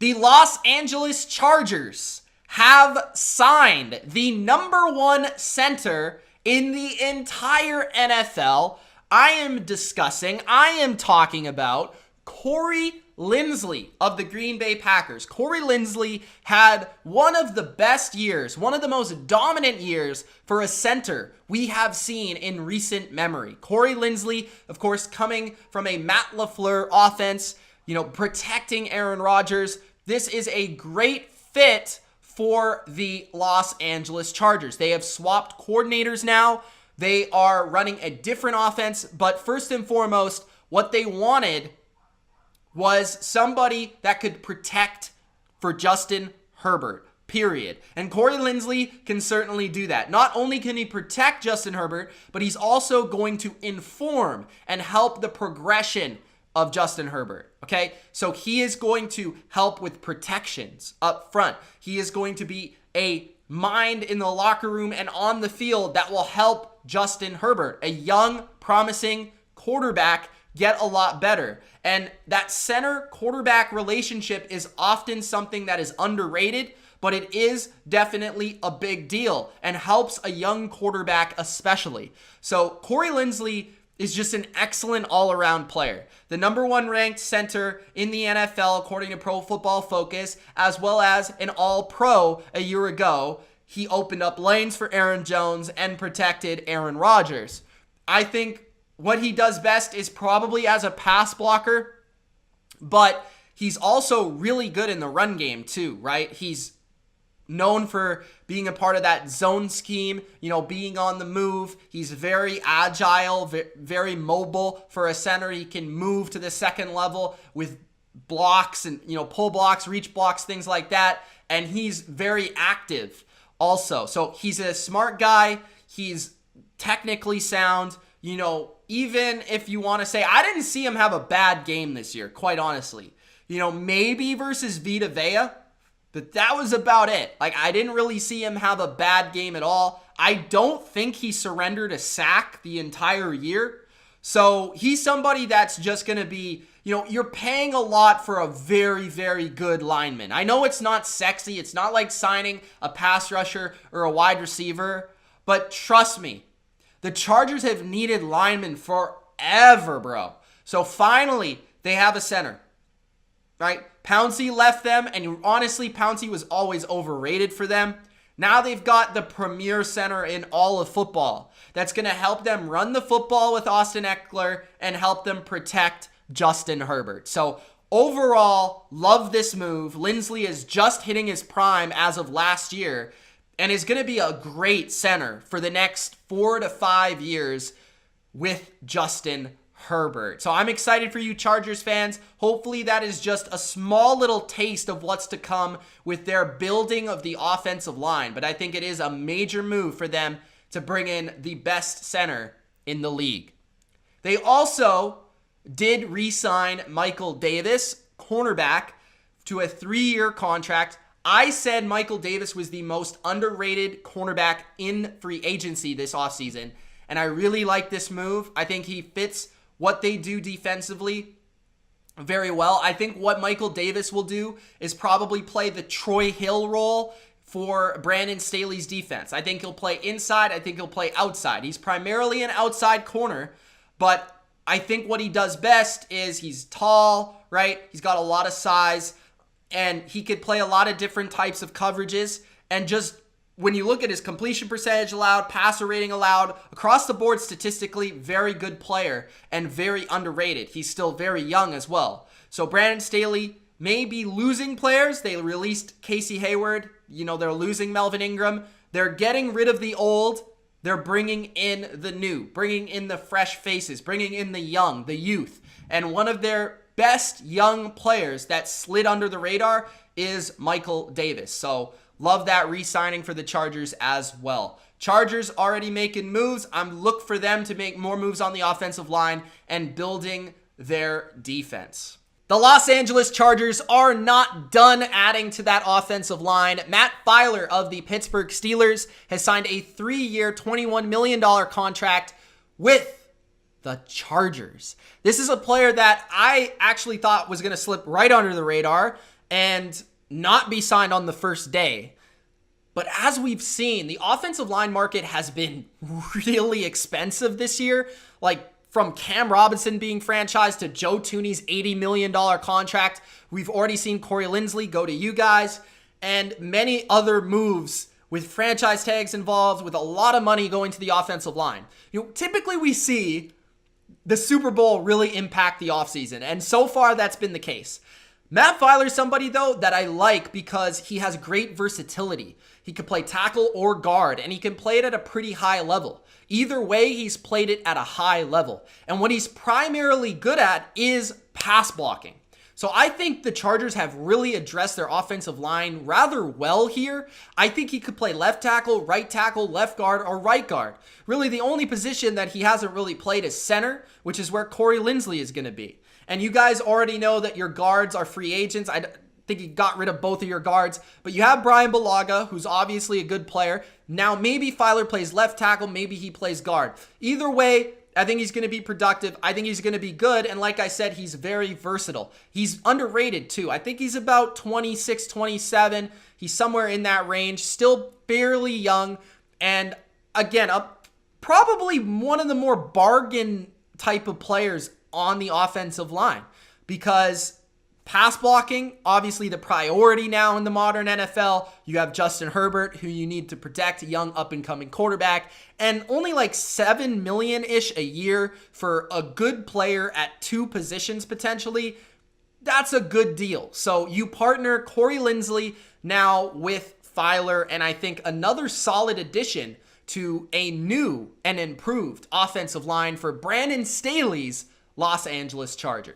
The Los Angeles Chargers have signed the #1 center in the entire NFL. I am talking about Corey Linsley of the Green Bay Packers. Corey Linsley had one of the best years, one of the most dominant years for a center we have seen in recent memory. Corey Linsley, of course, coming from a Matt LaFleur offense, protecting Aaron Rodgers. This is a great fit for the Los Angeles Chargers. They have swapped coordinators now. They are running a different offense, but first and foremost, what they wanted was somebody that could protect for Justin Herbert, period. And Corey Linsley can certainly do that. Not only can he protect Justin Herbert, but he's also going to inform and help the progression of Justin Herbert, okay? So he is going to help with protections up front. He is going to be a mind in the locker room and on the field that will help Justin Herbert, a young, promising quarterback, get a lot better. And that center quarterback relationship is often something that is underrated, but it is definitely a big deal and helps a young quarterback especially. So Corey Linsley is just an excellent all-around player. The #1 ranked center in the NFL according to Pro Football Focus, as well as an all-pro a year ago. He opened up lanes for Aaron Jones and protected Aaron Rodgers. I think what he does best is probably as a pass blocker, but he's also really good in the run game too, right? He's known for being a part of that zone scheme, being on the move. He's very agile, very mobile for a center. He can move to the second level with blocks and, pull blocks, reach blocks, things like that. And he's very active also. So he's a smart guy. He's technically sound, even if you want to say, I didn't see him have a bad game this year, quite honestly. Maybe versus Vita Vea, but that was about it. I didn't really see him have a bad game at all. I don't think he surrendered a sack the entire year. So he's somebody that's just going to be, you're paying a lot for a very, very good lineman. I know it's not sexy. It's not like signing a pass rusher or a wide receiver, but trust me, the Chargers have needed linemen forever, bro. So finally, they have a center, right? Pouncey left them, and honestly, Pouncey was always overrated for them. Now they've got the premier center in all of football that's going to help them run the football with Austin Eckler and help them protect Justin Herbert. So overall, love this move. Linsley is just hitting his prime as of last year and is going to be a great center for the next 4 to 5 years with Justin Herbert. So I'm excited for you Chargers fans. Hopefully that is just a small little taste of what's to come with their building of the offensive line. But I think it is a major move for them to bring in the best center in the league. They also did re-sign Michael Davis, cornerback, to a 3-year contract. I said Michael Davis was the most underrated cornerback in free agency this offseason, and I really like this move. I think he fits what they do defensively very well. I think what Michael Davis will do is probably play the Troy Hill role for Brandon Staley's defense. I think he'll play inside. I think he'll play outside. He's primarily an outside corner, but I think what he does best is he's tall, right? He's got a lot of size, and he could play a lot of different types of coverages. And just when you look at his completion percentage allowed, passer rating allowed, across the board statistically, very good player and very underrated. He's still very young as well. So Brandon Staley may be losing players. They released Casey Hayward. They're losing Melvin Ingram. They're getting rid of the old. They're bringing in the new, bringing in the fresh faces, bringing in the young, the youth. And one of their best young players that slid under the radar is Michael Davis. So love that re-signing for the Chargers as well. Chargers already making moves. I'm looking for them to make more moves on the offensive line and building their defense. The Los Angeles Chargers are not done adding to that offensive line. Matt Feiler of the Pittsburgh Steelers has signed a 3-year, $21 million contract with the Chargers. This is a player that I actually thought was going to slip right under the radar, and not be signed on the first day. But as we've seen, the offensive line market has been really expensive this year. Like from Cam Robinson being franchised to Joe Thuney's $80 million contract. We've already seen Corey Linsley go to you guys, and many other moves with franchise tags involved, with a lot of money going to the offensive line. Typically we see the Super Bowl really impact the offseason, and so far that's been the case. Matt Feiler is somebody, though, that I like because he has great versatility. He can play tackle or guard, and he can play it at a pretty high level. Either way, he's played it at a high level. And what he's primarily good at is pass blocking. So I think the Chargers have really addressed their offensive line rather well here. I think he could play left tackle, left guard, or right guard. Really, the only position that he hasn't really played is center, which is where Corey Linsley is going to be. And you guys already know that your guards are free agents. I think you got rid of both of your guards. But you have Brian Bulaga, who's obviously a good player. Now, maybe Feiler plays left tackle. Maybe he plays guard. Either way, I think he's going to be productive. I think he's going to be good. And like I said, he's very versatile. He's underrated too. I think he's about 26, 27. He's somewhere in that range. Still fairly young. And again, probably one of the more bargain type of players on the offensive line, because pass blocking, obviously the priority now in the modern NFL. You have Justin Herbert, who you need to protect, a young up-and-coming quarterback, and only like $7 million-ish a year for a good player at two positions potentially. That's a good deal. So you partner Corey Linsley now with Feiler, and I think another solid addition to a new and improved offensive line for Brandon Staley's Los Angeles Chargers.